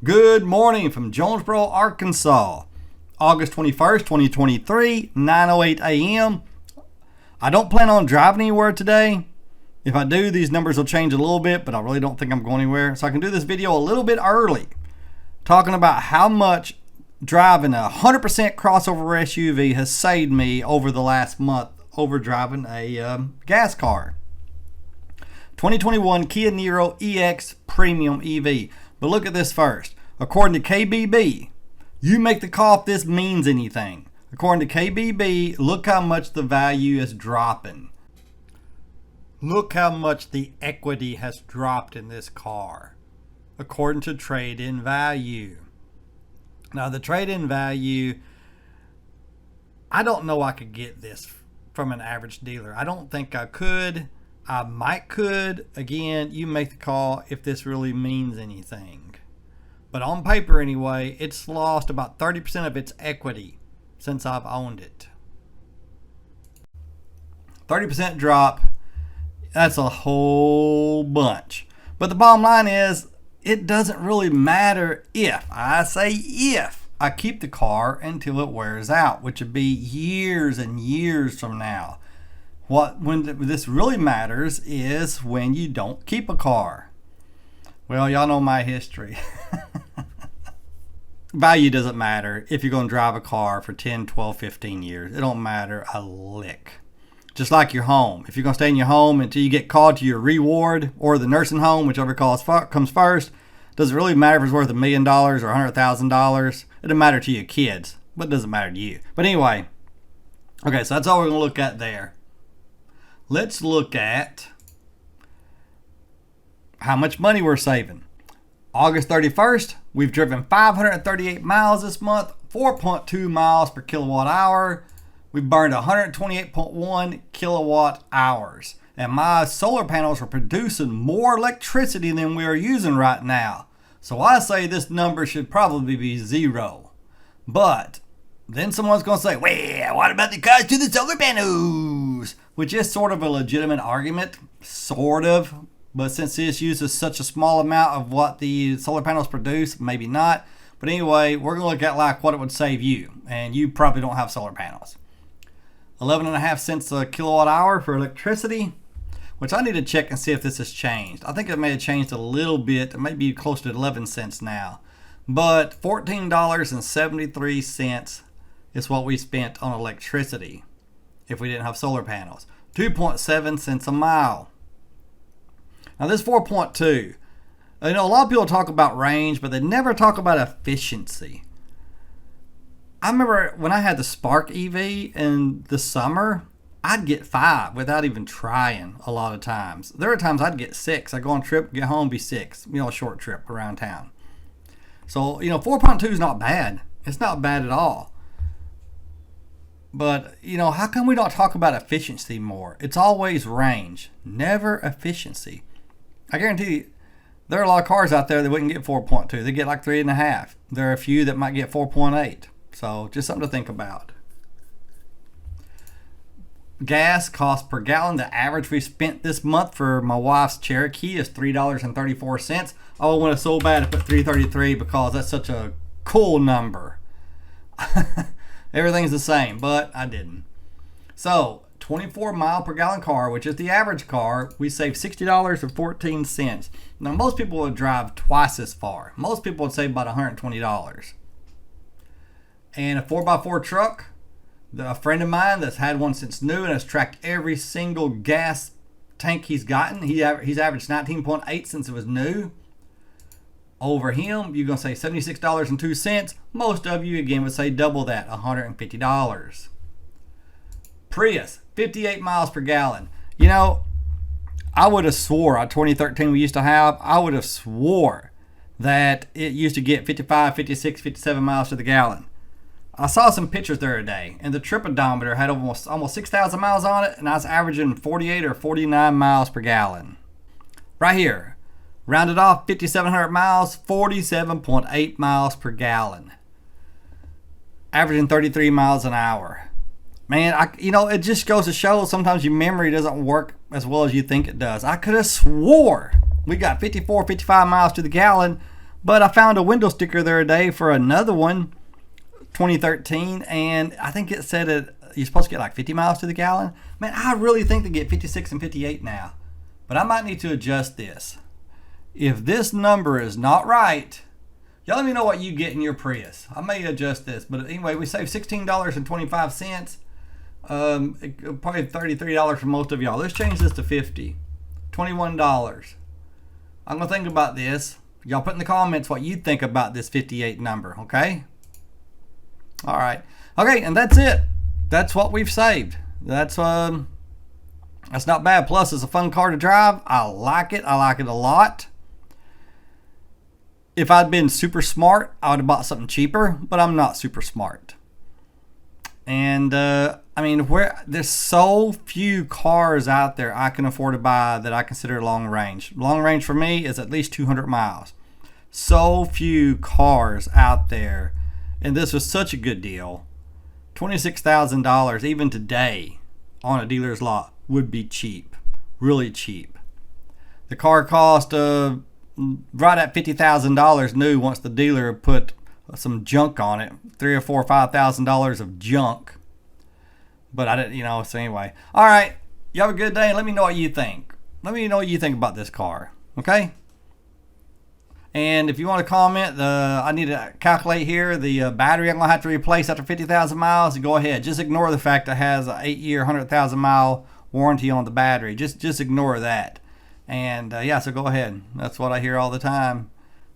Good morning from Jonesboro, Arkansas. August 21st, 2023, 9:08 a.m. I don't plan on driving anywhere today. If I do, these numbers will change a little bit, but I really don't think I'm going anywhere. So I can do this video a little bit early, talking about how much driving a 100% crossover SUV has saved me over the last month over driving a gas car. 2021 Kia Niro EX Premium EV. But look at this first. According to KBB, you make the call if this means anything. According to KBB, look how much the value is dropping. Look how much the equity has dropped in this car, according to trade-in value. Now, the trade-in value, I don't know I could get this from an average dealer. I don't think I could. I might could. Again, you make the call if this really means anything. But on paper anyway, it's lost about 30% of its equity since I've owned it. 30% drop, that's a whole bunch. But the bottom line is, it doesn't really matter if, I say if, I keep the car until it wears out, which would be years and years from now. When this really matters is when you don't keep a car. Well, y'all know my history. Value doesn't matter if you're going to drive a car for 10, 12, 15 years. It don't matter a lick. Just like your home. If you're going to stay in your home until you get called to your reward or the nursing home, whichever comes first, does it really matter if it's worth $1 million or $100,000? It doesn't matter to your kids, but it doesn't matter to you. But anyway, okay, so that's all we're going to look at there. Let's look at how much money we're saving. August 31st, we've driven 538 miles this month, 4.2 miles per kilowatt hour. We burned 128.1 kilowatt hours. And my solar panels are producing more electricity than we are using right now. So I say this number should probably be zero. But then someone's going to say, well, what about the cost to the solar panels? Which is sort of a legitimate argument, sort of. But since this uses such a small amount of what the solar panels produce, maybe not. But anyway, we're going to look at like what it would save you. And you probably don't have solar panels. 11.5 cents a kilowatt hour for electricity, which I need to check and see if this has changed. I think it may have changed a little bit. It may be close to 11 cents now. But $14.73 is what we spent on electricity if we didn't have solar panels. 2.7 cents a mile. Now this 4.2, a lot of people talk about range, but they never talk about efficiency. I remember when I had the Spark EV in the summer, I'd get 5 without even trying a lot of times. There are times I'd get 6. I'd go on a trip, get home, be 6. A short trip around town. So, 4.2 is not bad. It's not bad at all. But, how come we don't talk about efficiency more? It's always range, never efficiency. I guarantee you, there are a lot of cars out there that wouldn't get 4.2. They get like 3.5. There are a few that might get 4.8. So just something to think about. Gas cost per gallon. The average we spent this month for my wife's Cherokee is $3.34. Oh, I want to so bad to put $3.33 because that's such a cool number. Everything's the same, but I didn't. So 24 mile per gallon car, which is the average car, we save $60.14. Now most people would drive twice as far. Most people would save about $120. And a 4x4 truck, a friend of mine that's had one since new and has tracked every single gas tank he's gotten. He's averaged 19.8 since it was new. Over him, you're going to say $76.02. Most of you, again, would say double that, $150. Prius, 58 miles per gallon. I would have swore, 2013 we used to have, I would have swore that it used to get 55, 56, 57 miles to the gallon. I saw some pictures the other day, and the trip odometer had almost 6,000 miles on it, and I was averaging 48 or 49 miles per gallon. Right here, rounded off 5,700 miles, 47.8 miles per gallon. Averaging 33 miles an hour. Man, it just goes to show sometimes your memory doesn't work as well as you think it does. I could have swore we got 54, 55 miles to the gallon But I found a window sticker the other day for another one, 2013, and I think it said you're supposed to get like 50 miles to the gallon. Man, I really think they get 56 and 58 now. But I might need to adjust this. If this number is not right, y'all let me know what you get in your Prius. I may adjust this. But anyway, we saved $16.25. Probably $33 for most of y'all. Let's change this to 50. $21. I'm going to think about this. Y'all put in the comments what you think about this 58 number, okay? All right. Okay, and that's it. That's what we've saved. That's not bad. Plus, it's a fun car to drive. I like it. I like it a lot. If I'd been super smart, I would have bought something cheaper, but I'm not super smart. And I mean, there's so few cars out there I can afford to buy that I consider long range. Long range for me is at least 200 miles. So few cars out there, and this was such a good deal. $26,000 even today on a dealer's lot would be cheap, really cheap. The car cost right at $50,000 new once the dealer put some junk on it, $3,000 or $4,000 or $5,000 of junk. But I didn't, so anyway. All right, you have a good day, and let me know what you think. Let me know what you think about this car, okay? And if you want to comment, I need to calculate here the battery I'm going to have to replace after 50,000 miles. Go ahead. Just ignore the fact it has an 8-year, 100,000 mile warranty on the battery. Just ignore that. And yeah, so go ahead. That's what I hear all the time.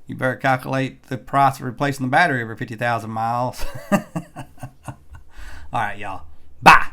You better calculate the price of replacing the battery every 50,000 miles. All right, y'all. Bye.